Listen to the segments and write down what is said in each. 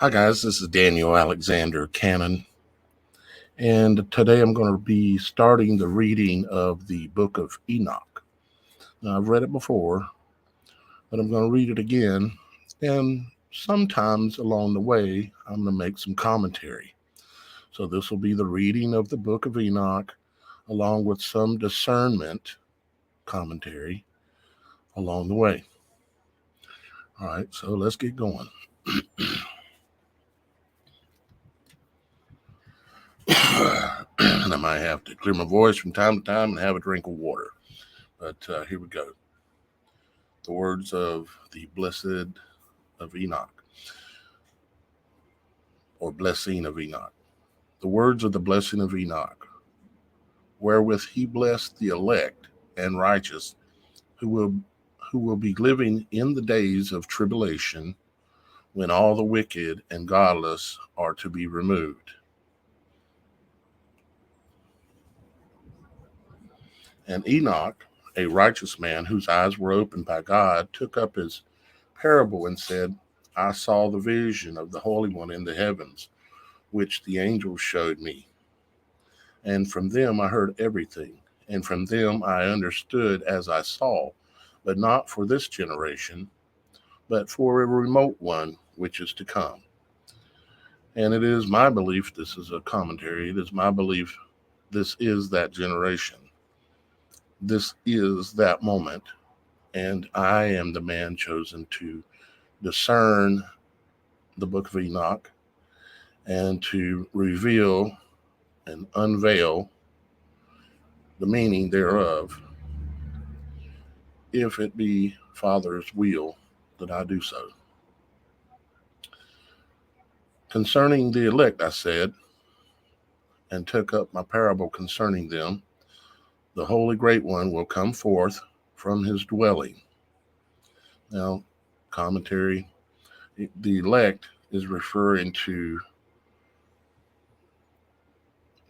Hi guys, this is Daniel Alexander Cannon, and today I'm going to be starting the reading of the book of Enoch. Now, I've read it before, but I'm going to read it again, and sometimes along the way, I'm going to make some commentary. So this will be the reading of the book of Enoch, along with some discernment commentary along the way. All right, so let's get going. And I might have to clear my voice from time to time and have a drink of water. But here we go. The words of the blessed of Enoch, or blessing of Enoch. The words of the blessing of Enoch, wherewith he blessed the elect and righteous, who will be living in the days of tribulation, when all the wicked and godless are to be removed. And Enoch, a righteous man whose eyes were opened by God, took up his parable and said, I saw the vision of the Holy One in the heavens, which the angels showed me. And from them I heard everything, and from them I understood as I saw, but not for this generation, but for a remote one which is to come. And it is my belief, this is a commentary, it is my belief this is that generation. This is that moment, and I am the man chosen to discern the book of Enoch and to reveal and unveil the meaning thereof, if it be Father's will that I do so. Concerning the elect, I said, and took up my parable concerning them, the Holy Great One will come forth from his dwelling. Now, commentary, the elect is referring to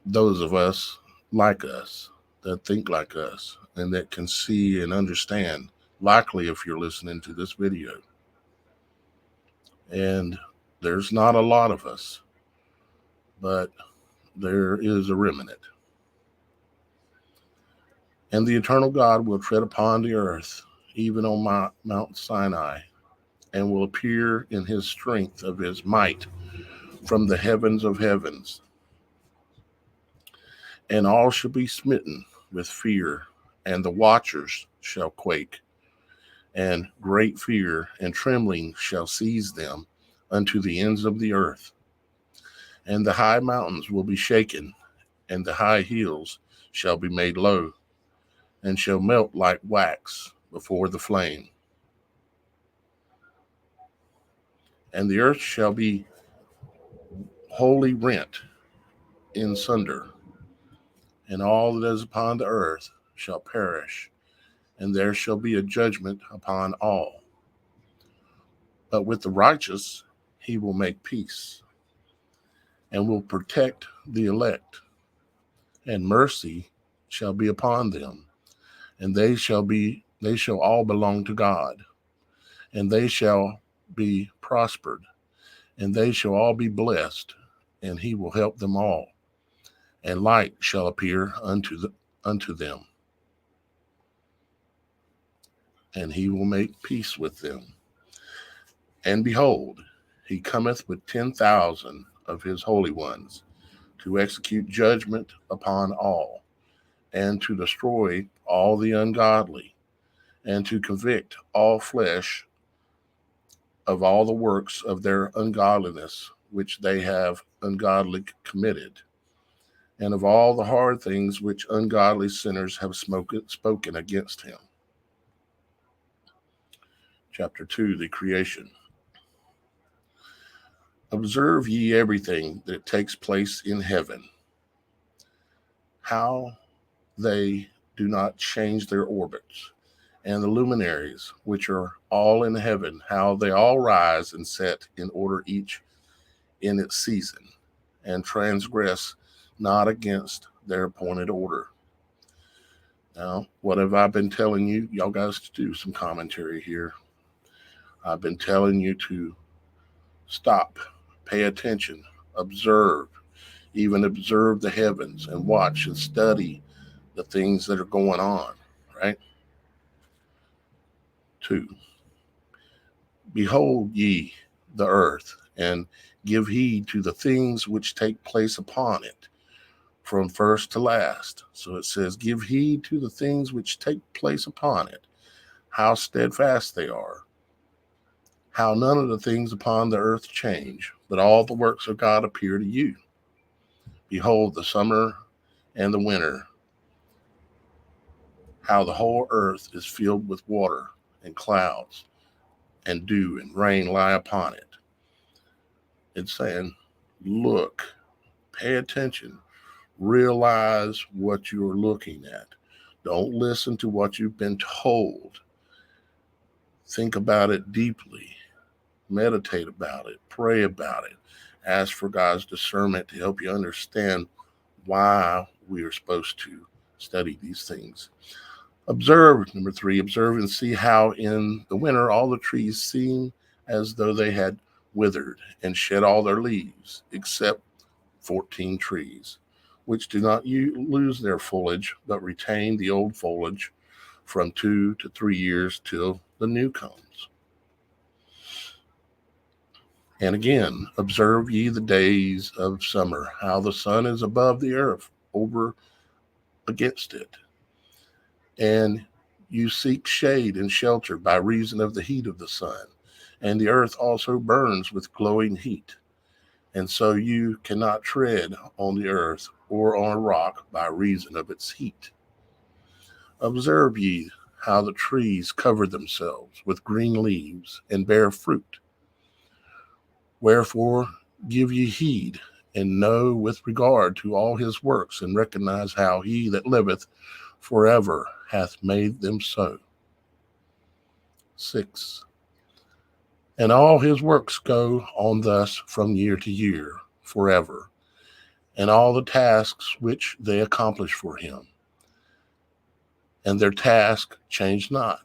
those of us like us, that think like us, and that can see and understand, likely if you're listening to this video. And there's not a lot of us, but there is a remnant. And the eternal God will tread upon the earth, even on Mount Sinai, and will appear in his strength of his might from the heavens of heavens. And all shall be smitten with fear, and the watchers shall quake, and great fear and trembling shall seize them unto the ends of the earth. And the high mountains will be shaken, and the high hills shall be made low, and shall melt like wax before the flame. And the earth shall be wholly rent in sunder, and all that is upon the earth shall perish, and there shall be a judgment upon all. But with the righteous he will make peace, and will protect the elect, and mercy shall be upon them, and they shall all belong to God, and they shall be prospered, and they shall all be blessed, and he will help them all, and light shall appear unto them, and he will make peace with them. And behold, he cometh with 10,000 of his holy ones, to execute judgment upon all, and to destroy all the ungodly, and to convict all flesh of all the works of their ungodliness which they have ungodly committed, and of all the hard things which ungodly sinners have spoken against him. Chapter 2, the creation. Observe ye everything that takes place in heaven, how they do not change their orbits, and the luminaries which are all in heaven, how they all rise and set in order, each in its season, and transgress not against their appointed order. Now, what have I been telling you? Y'all guys to do some commentary here. I've been telling you to stop pay attention, observe, even observe the heavens and watch and study the things that are going on, right? 2, behold ye the earth, and give heed to the things which take place upon it, from first to last. So it says, give heed to the things which take place upon it, how steadfast they are, how none of the things upon the earth change, but all the works of God appear to you. Behold, the summer and the winter, how the whole earth is filled with water and clouds, and dew and rain lie upon it. It's saying, look, pay attention, realize what you're looking at. Don't listen to what you've been told. Think about it deeply. Meditate about it. Pray about it. Ask for God's discernment to help you understand why we are supposed to study these things. Observe, number 3, observe and see how in the winter all the trees seem as though they had withered and shed all their leaves, except 14 trees, which do not lose their foliage, but retain the old foliage from 2 to 3 years till the new comes. And again, observe ye the days of summer, how the sun is above the earth, over against it. And you seek shade and shelter by reason of the heat of the sun. And the earth also burns with glowing heat. And so you cannot tread on the earth or on a rock by reason of its heat. Observe ye how the trees cover themselves with green leaves and bear fruit. Wherefore give ye heed, and know with regard to all his works, and recognize how he that liveth forever hath made them so. 6. And all his works go on thus from year to year, forever, and all the tasks which they accomplish for him. And their task change not,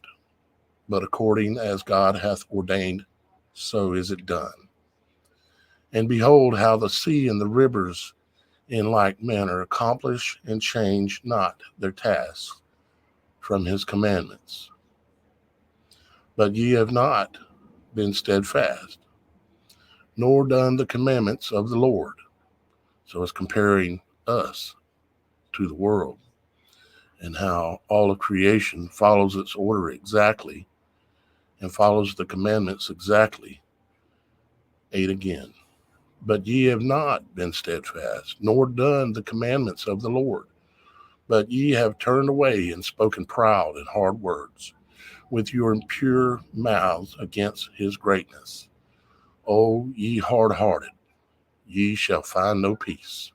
but according as God hath ordained, so is it done. And behold how the sea and the rivers in like manner accomplish and change not their tasks from his commandments. But ye have not been steadfast, nor done the commandments of the Lord. So it's comparing us to the world, and how all of creation follows its order exactly and follows the commandments exactly. 8 again. But ye have not been steadfast, nor done the commandments of the Lord, but ye have turned away and spoken proud and hard words with your impure mouths against his greatness. O ye hard-hearted, ye shall find no peace.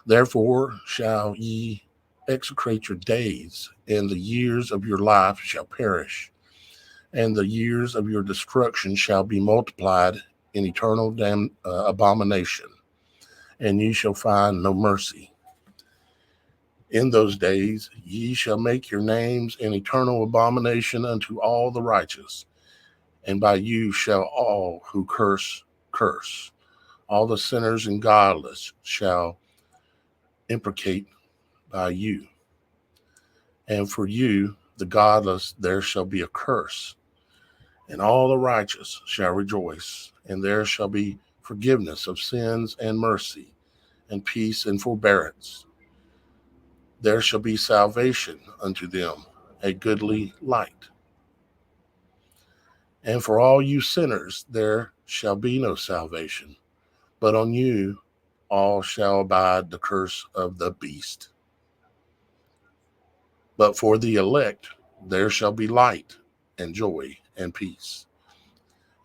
Therefore shall ye execrate your days, and the years of your life shall perish, and the years of your destruction shall be multiplied in eternal abomination, and ye shall find no mercy. In those days ye shall make your names an eternal abomination unto all the righteous, and by you shall all who curse curse. All the sinners and godless shall imprecate by you. And for you, the godless, there shall be a curse. And all the righteous shall rejoice, and there shall be forgiveness of sins and mercy, and peace and forbearance. There shall be salvation unto them, a goodly light. And for all you sinners, there shall be no salvation, but on you all shall abide the curse of the beast. But for the elect, there shall be light and joy and peace,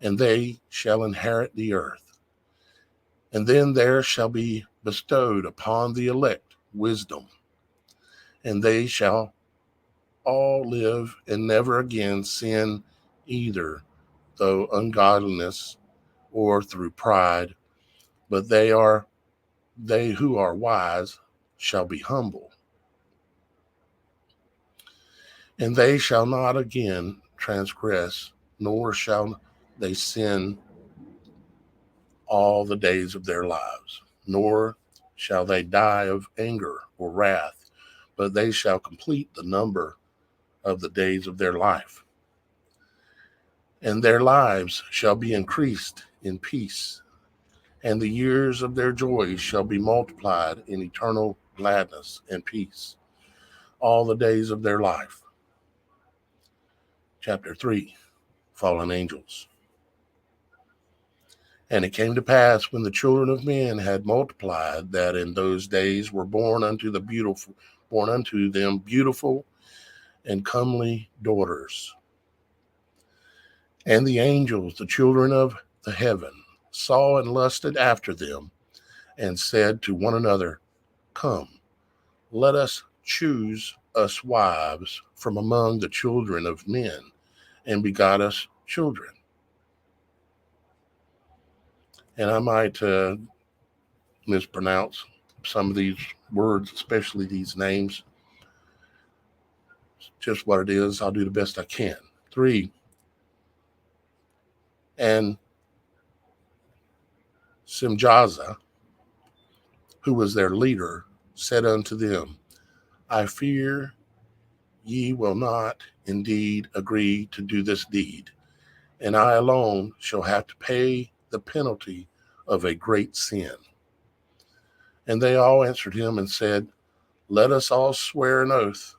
and they shall inherit the earth. And then there shall be bestowed upon the elect wisdom, and they shall all live and never again sin, either through ungodliness or through pride, but they who are wise shall be humble. And they shall not again transgress, nor shall they sin all the days of their lives, nor shall they die of anger or wrath, but they shall complete the number of the days of their life. And their lives shall be increased in peace, and the years of their joys shall be multiplied in eternal gladness and peace, all the days of their life. Chapter 3, Fallen Angels. And it came to pass, when the children of men had multiplied, that in those days were born unto them beautiful and comely daughters. And the angels, the children of the heaven, saw and lusted after them, and said to one another, Come, let us choose us wives from among the children of men, and begot us children. And I might mispronounce some of these words, especially these names. Just what it is, I'll do the best I can. 3, and Simjaza, who was their leader, said unto them, I fear ye will not indeed agree to do this deed, and I alone shall have to pay the penalty of a great sin. And they all answered him and said, Let us all swear an oath,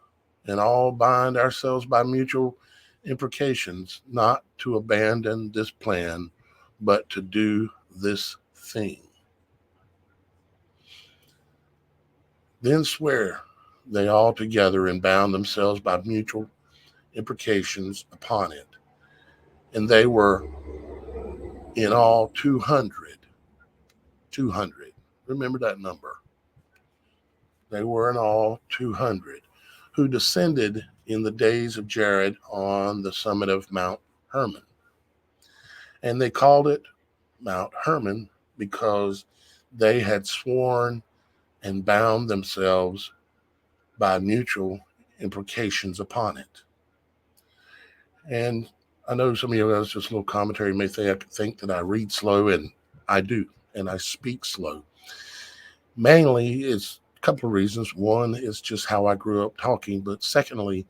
and all bind ourselves by mutual imprecations, not to abandon this plan, but to do this thing. Then swear they all together, and bound themselves by mutual imprecations upon it. And they were in all 200. 200. Remember that number. They were in all 200, who descended in the days of Jared on the summit of Mount Hermon. And they called it Mount Hermon because they had sworn and bound themselves by mutual imprecations upon it. And I know some of you guys, just a little commentary, may think that I read slow, and I do, and I speak slow. Mainly, it's a couple of reasons. One is just how I grew up talking, but secondly,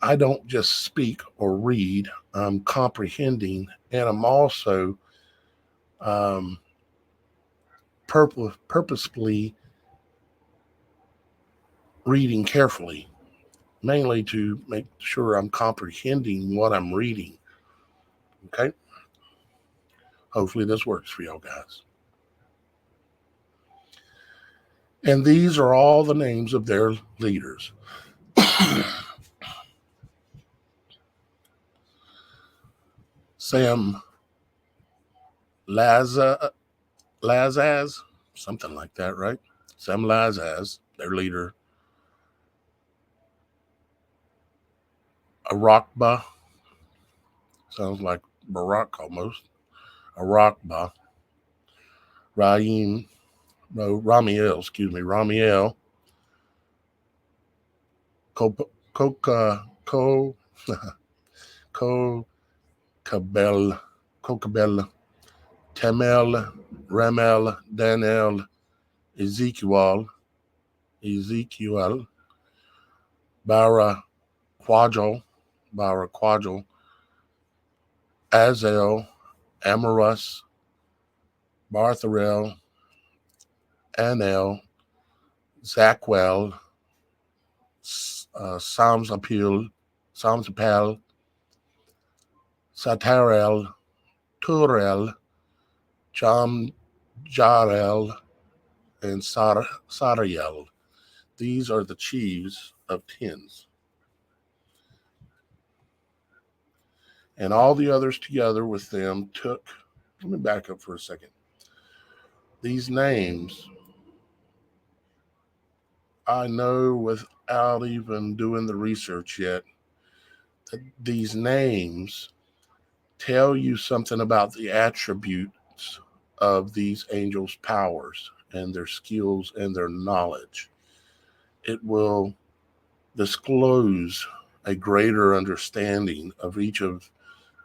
I don't just speak or read, I'm comprehending, and I'm also purposefully reading carefully, mainly to make sure I'm comprehending what I'm reading. Okay? Hopefully this works for y'all guys. And these are all the names of their leaders. Sam Lazaz, something like that, right? Sam Lazaz, their leader. Arakba, sounds like Barack almost. Arakba. Ramiel. Kokabel, Temel, Ramel, Daniel, Ezekiel, Bara Quadro, Azel, Amorus, Bartharel, Anel, Zakwel, Samsapel, Satarel, Turel, Jarel, and Sariel. These are the chiefs of tens. And all the others together with them took, let me back up for a second. These names, I know without even doing the research yet, that these names tell you something about the attributes of these angels' powers and their skills and their knowledge. It will disclose a greater understanding of each of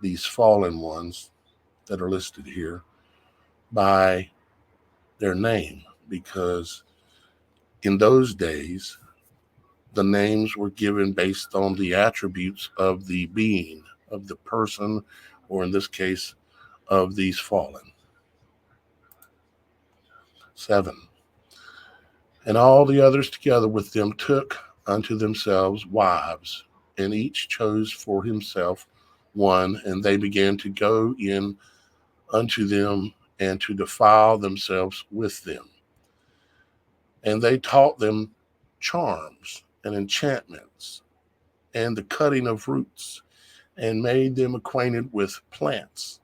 these fallen ones that are listed here by their name, because in those days, the names were given based on the attributes of the being, of the person, or in this case, of these fallen. 7. And all the others together with them took unto themselves wives, and each chose for himself one, and they began to go in unto them and to defile themselves with them. And they taught them charms and enchantments and the cutting of roots, and made them acquainted with plants.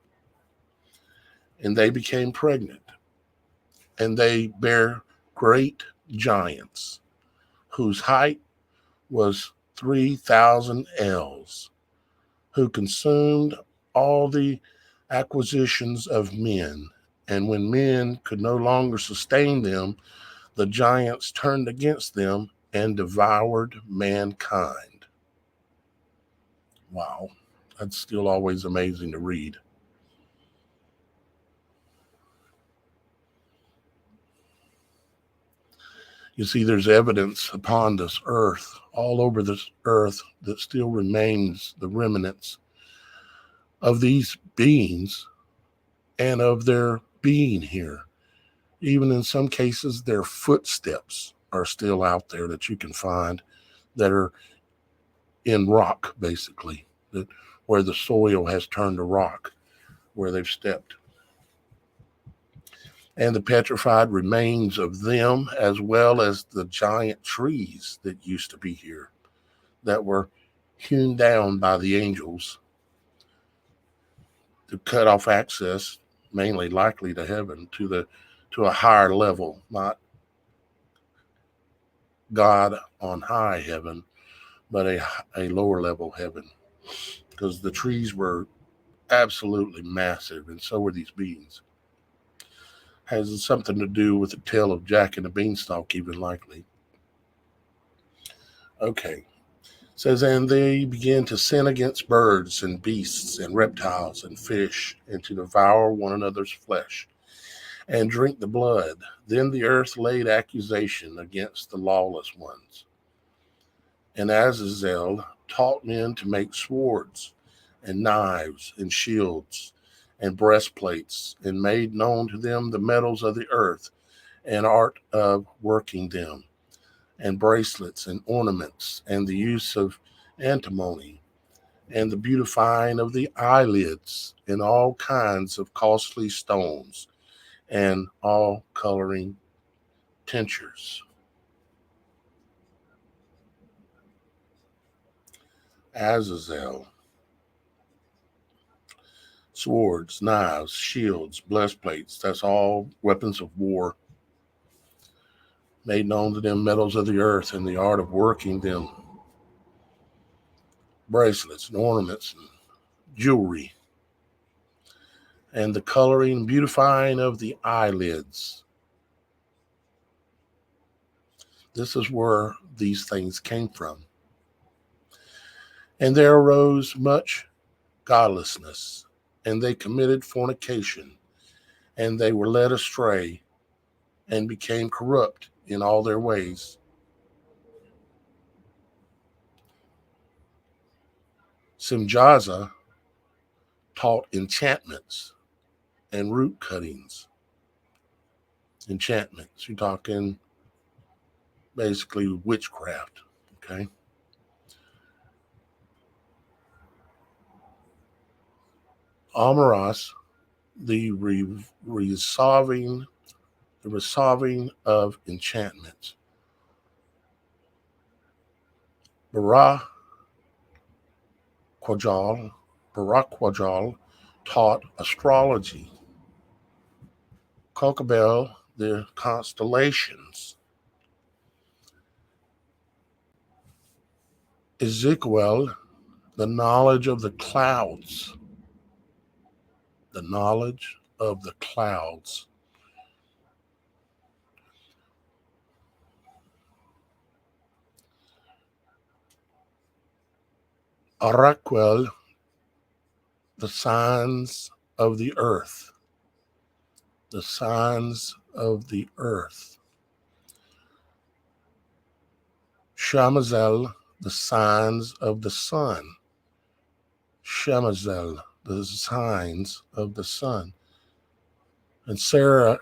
And they became pregnant, and they bare great giants, whose height was 3,000 ells, who consumed all the acquisitions of men. And when men could no longer sustain them, the giants turned against them and devoured mankind. Wow, that's still always amazing to read. You see, there's evidence upon this earth, all over this earth, that still remains the remnants of these beings and of their being here. Even in some cases, their footsteps are still out there that you can find, that are in rock, basically, that where the soil has turned to rock, where they've stepped. And the petrified remains of them, as well as the giant trees that used to be here, that were hewn down by the angels to cut off access, mainly likely to heaven, to a higher level, not God on high heaven, but a lower level heaven, because the trees were absolutely massive, and so were these beings. Has something to do with the tale of Jack and the Beanstalk, even likely. Okay. It says, and they began to sin against birds and beasts and reptiles and fish, and to devour one another's flesh and drink the blood. Then the earth laid accusation against the lawless ones. And Azazel taught men to make swords and knives and shields and breastplates, and made known to them the metals of the earth and art of working them, and bracelets and ornaments, and the use of antimony, and the beautifying of the eyelids, and all kinds of costly stones, and all coloring tinctures. Azazel, swords, knives, shields, breastplates, that's all weapons of war. Made known to them metals of the earth and the art of working them, bracelets and ornaments and jewelry, and the coloring and beautifying of the eyelids. This is where these things came from. And there arose much godlessness, and they committed fornication, and they were led astray, and became corrupt in all their ways. Simjaza taught enchantments and root cuttings. Enchantments, you're talking basically witchcraft, okay? Amaras, the resolving of enchantments. Barakwajal taught astrology. Kokabel, the constellations. Ezekiel, the knowledge of the clouds. The knowledge of the clouds. Araquel, the signs of the earth. The signs of the earth. Shamazel, the signs of the sun. Shemazel, the signs of the sun. And Sarel,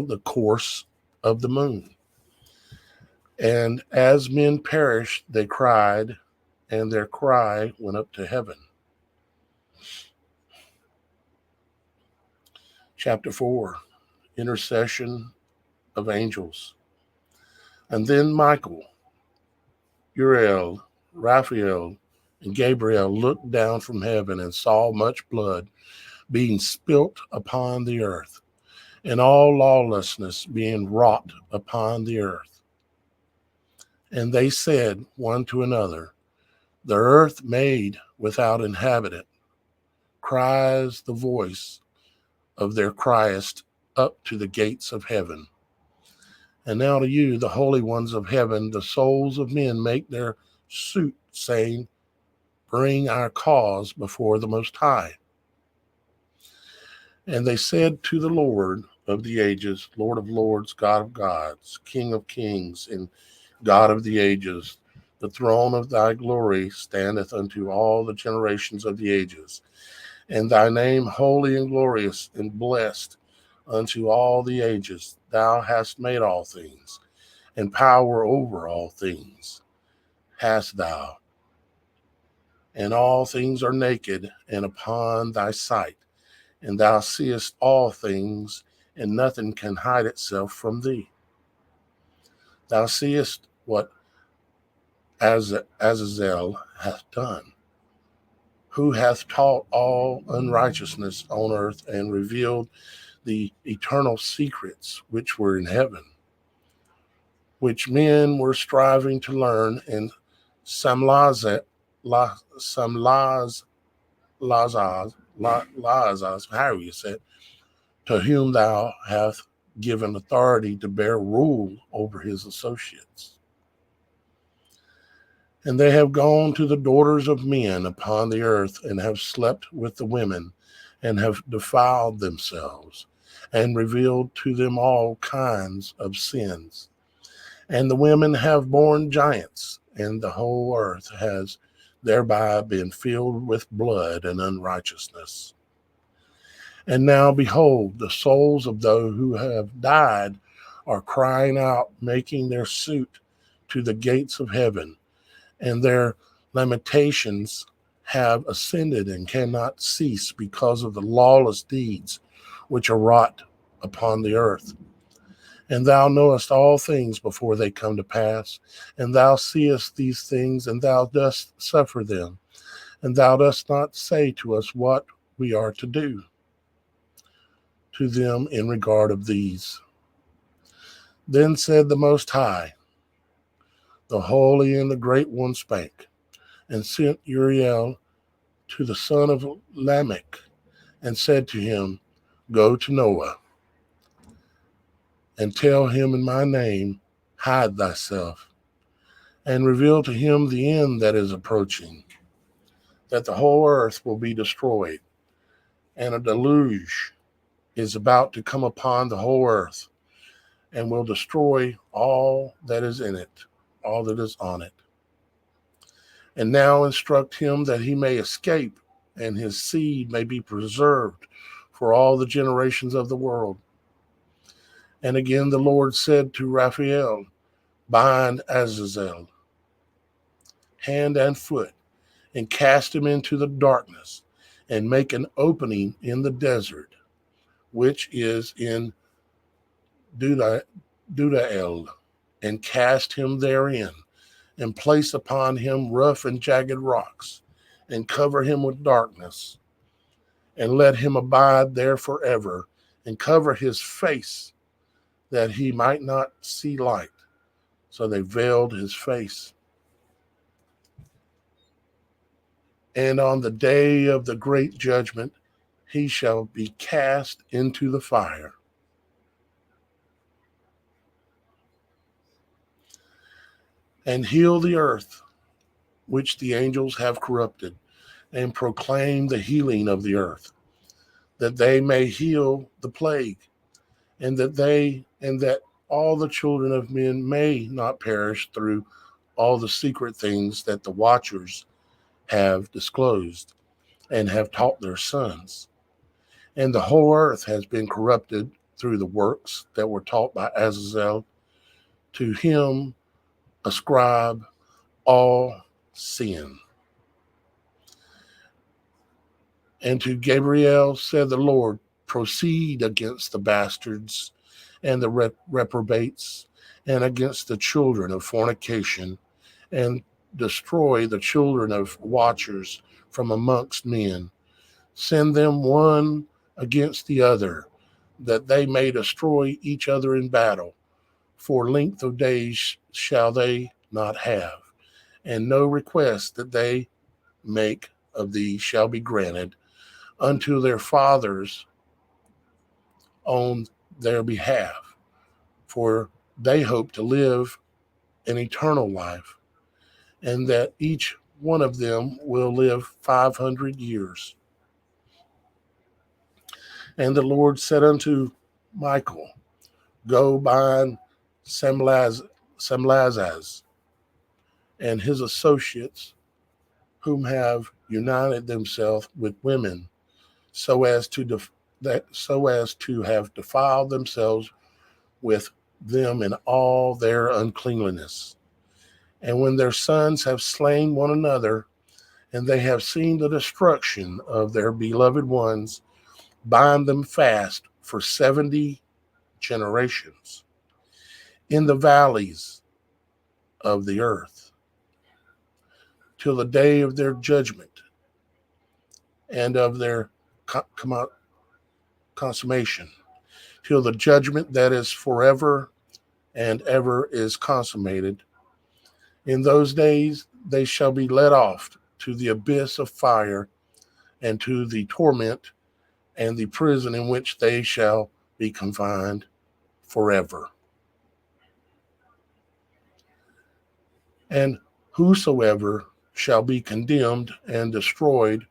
the course of the moon. And as men perished, they cried, and their cry went up to heaven. Chapter 4, Intercession of Angels. And then Michael, Uriel, Raphael, and Gabriel looked down from heaven and saw much blood being spilt upon the earth, and all lawlessness being wrought upon the earth. And they said one to another, the earth made without inhabitant cries the voice of their criest up to the gates of heaven. And now to you, the holy ones of heaven, the souls of men make their suit, saying, bring our cause before the Most High. And they said to the Lord of the ages, Lord of lords, God of gods, King of kings, and God of the ages, the throne of thy glory standeth unto all the generations of the ages, and thy name holy and glorious and blessed unto all the ages. Thou hast made all things, and power over all things hast thou. And all things are naked and upon thy sight, and thou seest all things, and nothing can hide itself from thee. Thou seest what Azazel hath done, who hath taught all unrighteousness on earth, and revealed the eternal secrets which were in heaven, which men were striving to learn, and Samlazaz, however you say it, to whom thou hast given authority to bear rule over his associates. And they have gone to the daughters of men upon the earth, and have slept with the women, and have defiled themselves, and revealed to them all kinds of sins. And the women have borne giants, and the whole earth has thereby been filled with blood and unrighteousness. And now, behold, the souls of those who have died are crying out, making their suit to the gates of heaven, and their lamentations have ascended and cannot cease because of the lawless deeds which are wrought upon the earth. And thou knowest all things before they come to pass, and thou seest these things, and thou dost suffer them, and thou dost not say to us what we are to do to them in regard of these. Then said the Most High, the Holy and the Great One spake, and sent Uriel to the son of Lamech, and said to him, go to Noah, and tell him in my name, hide thyself, and reveal to him the end that is approaching, that the whole earth will be destroyed, and a deluge is about to come upon the whole earth, and will destroy all that is in it, all that is on it. And now instruct him that he may escape, and his seed may be preserved for all the generations of the world. And again the Lord said to Raphael, bind Azazel, hand and foot, and cast him into the darkness, and make an opening in the desert, which is in Dudael, and cast him therein, and place upon him rough and jagged rocks, and cover him with darkness, and let him abide there forever, and cover his face, that he might not see light. So they veiled his face. And on the day of the great judgment, he shall be cast into the fire. And heal the earth, which the angels have corrupted, and proclaim the healing of the earth, that they may heal the plague, and that all the children of men may not perish through all the secret things that the watchers have disclosed and have taught their sons. And the whole earth has been corrupted through the works that were taught by Azazel. To him ascribe all sin. And to Gabriel said the Lord, proceed against the bastards and the reprobates, and against the children of fornication, and destroy the children of watchers from amongst men. Send them one against the other, that they may destroy each other in battle. For length of days shall they not have, and no request that they make of thee shall be granted unto their fathers on their behalf, for they hope to live an eternal life, and that each one of them will live 500 years. And the Lord said unto Michael, go bind Samlazaz and his associates, whom have united themselves with women, so as to have defiled themselves with them in all their uncleanliness. And when their sons have slain one another, and they have seen the destruction of their beloved ones, bind them fast for 70 generations in the valleys of the earth, till the day of their judgment and of their consummation, till the judgment that is forever and ever is consummated. In those days they shall be led off to the abyss of fire, and to the torment and the prison in which they shall be confined forever. And whosoever shall be condemned and destroyed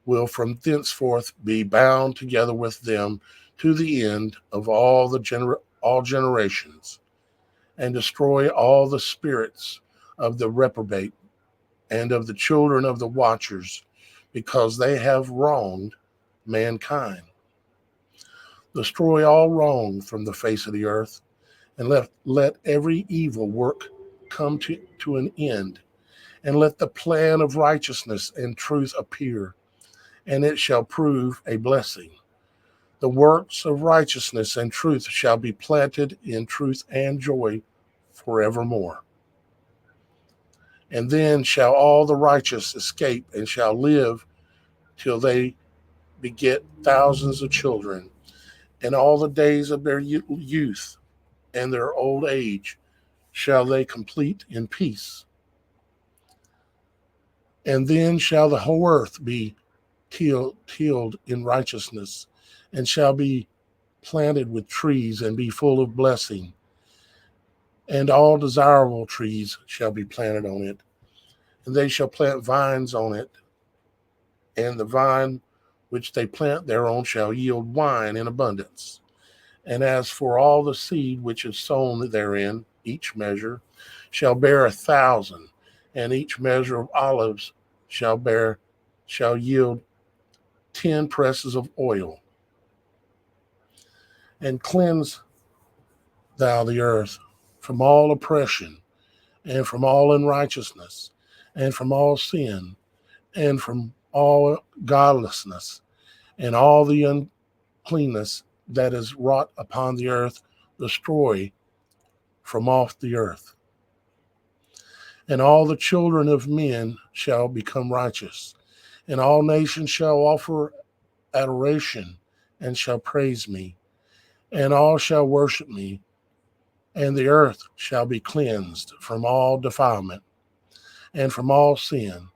will from thenceforth be bound together with them to the end of all generations, and destroy all the spirits of the reprobate and of the children of the watchers, because they have wronged mankind. Destroy all wrong from the face of the earth, and let every evil work come to an end, and let the plan of righteousness and truth appear, and it shall prove a blessing. The works of righteousness and truth shall be planted in truth and joy forevermore. And then shall all the righteous escape, and shall live till they beget thousands of children, and all the days of their youth and their old age shall they complete in peace. And then shall the whole earth be tilled in righteousness, and shall be planted with trees, and be full of blessing. And all desirable trees shall be planted on it, and they shall plant vines on it, and the vine which they plant thereon shall yield wine in abundance. And as for all the seed which is sown therein, each measure shall bear 1,000, and each measure of olives shall yield 10 presses of oil. And cleanse thou the earth from all oppression, and from all unrighteousness, and from all sin, and from all godlessness, and all the uncleanness that is wrought upon the earth, destroy from off the earth. And all the children of men shall become righteous, and all nations shall offer adoration, and shall praise me, and all shall worship me, and the earth shall be cleansed from all defilement, and from all sin,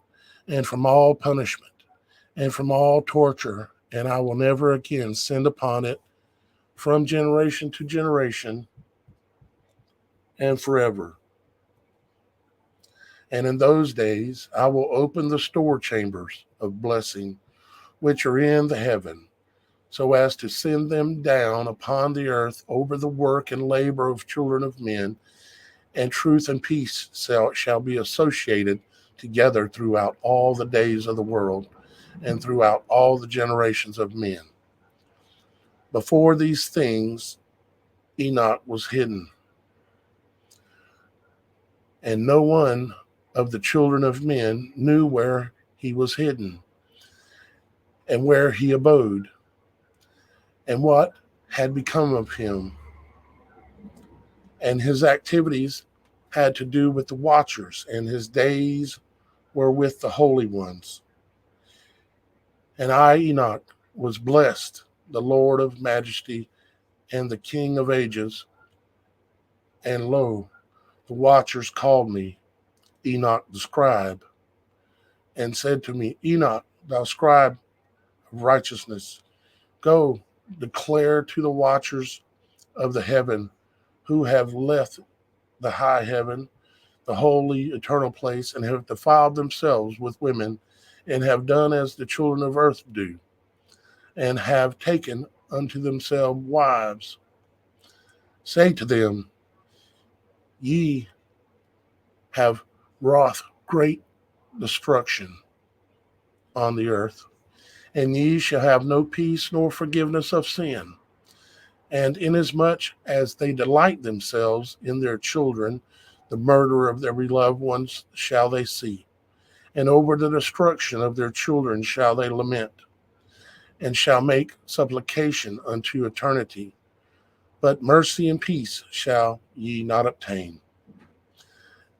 and from all punishment, and from all torture, and I will never again send upon it from generation to generation and forever. And in those days I will open the store chambers of blessing which are in the heaven, so as to send them down upon the earth over the work and labor of children of men, and truth and peace shall be associated together throughout all the days of the world and throughout all the generations of men. Before these things, Enoch was hidden, and no one of the children of men knew where he was hidden and where he abode and what had become of him. And his activities had to do with the watchers, and his days were with the holy ones. And I, Enoch, was blessed, the Lord of majesty and the King of ages. And lo, the watchers called me Enoch the scribe, and said to me, Enoch, thou scribe of righteousness, go, declare to the watchers of the heaven who have left the high heaven, the holy eternal place, and have defiled themselves with women, and have done as the children of earth do, and have taken unto themselves wives. Say to them, ye have wrought great destruction on the earth, and ye shall have no peace nor forgiveness of sin. And inasmuch as they delight themselves in their children, the murder of their beloved ones shall they see, and over the destruction of their children shall they lament, and shall make supplication unto eternity. But mercy and peace shall ye not obtain.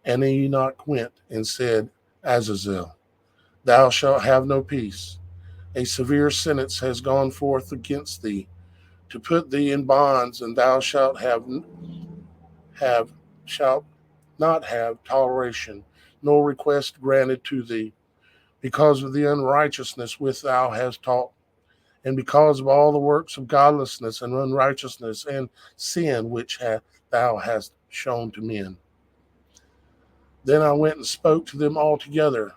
And Enoch went and said, Azazel, thou shalt have no peace. A severe sentence has gone forth against thee, to put thee in bonds, and thou have shalt not have toleration, nor request granted to thee, because of the unrighteousness which thou hast taught, and because of all the works of godlessness and unrighteousness and sin which thou hast shown to men. Then I went and spoke to them all together,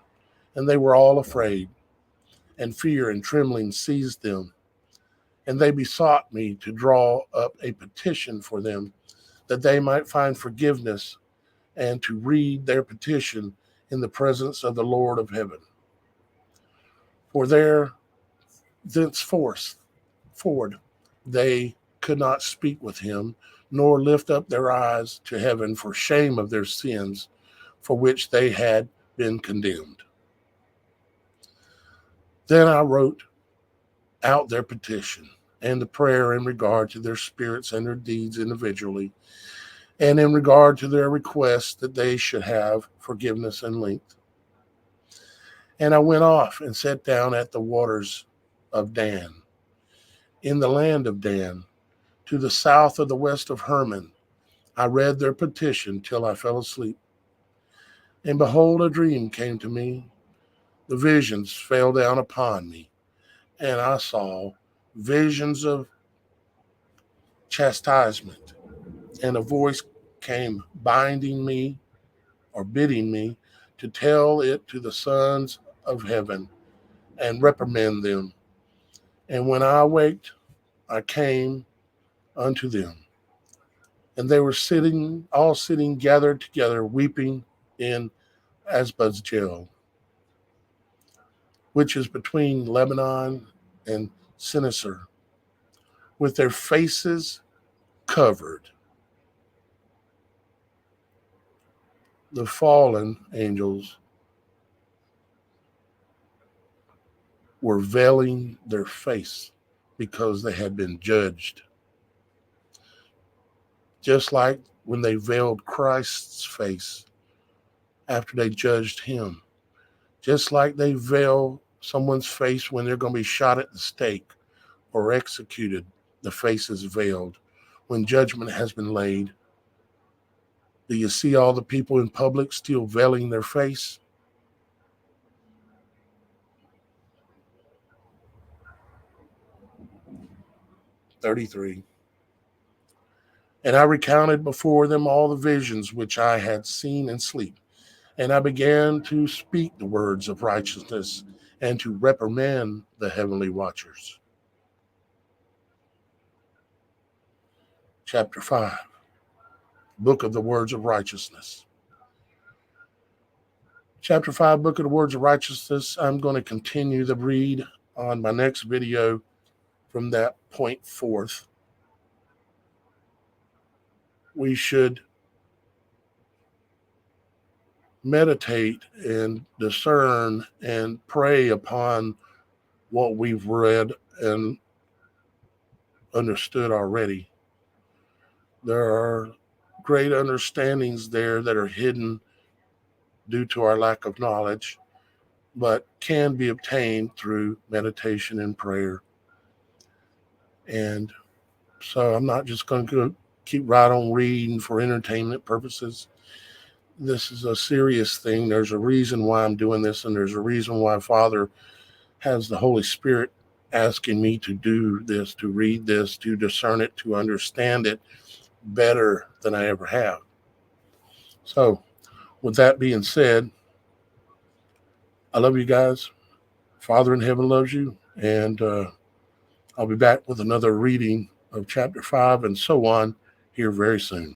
and they were all afraid, and fear and trembling seized them. And they besought me to draw up a petition for them, that they might find forgiveness, and to read their petition in the presence of the Lord of heaven. For there thenceforth forward they could not speak with him, nor lift up their eyes to heaven for shame of their sins, for which they had been condemned. Then I wrote out their petition and the prayer in regard to their spirits and their deeds individually, and in regard to their request that they should have forgiveness and length. And I went off and sat down at the waters of Dan, in the land of Dan, to the south of the west of Hermon. I read their petition till I fell asleep. And behold, a dream came to me. The visions fell down upon me, and I saw visions of chastisement, and a voice came binding me or bidding me to tell it to the sons of heaven and reprimand them. And when I awaked, I came unto them, and they were all sitting gathered together, weeping in Asbazjel, which is between Lebanon and Censored, with their faces covered. The fallen angels were veiling their face because they had been judged. Just like when they veiled Christ's face after they judged him. Just like they veil someone's face when they're going to be shot at the stake or executed, the face is veiled. When judgment has been laid, do you see all the people in public still veiling their face? "33. And I recounted before them all the visions which I had seen in sleep, And I began to speak the words of righteousness and to reprimand the heavenly watchers. Chapter 5, Book of the Words of Righteousness. Chapter 5, Book of the Words of Righteousness. I'm going to continue the read on my next video from that point forth. We should meditate and discern and pray upon what we've read and understood already. There are great understandings there that are hidden due to our lack of knowledge, but can be obtained through meditation and prayer. And so I'm not just going to keep right on reading for entertainment purposes. This is a serious thing. There's a reason why I'm doing this, and there's a reason why Father has the Holy Spirit asking me to do this, to read this, to discern it, to understand it better than I ever have. So, with that being said, I love you guys. Father in heaven loves you, and I'll be back with another reading of chapter 5 and so on here very soon.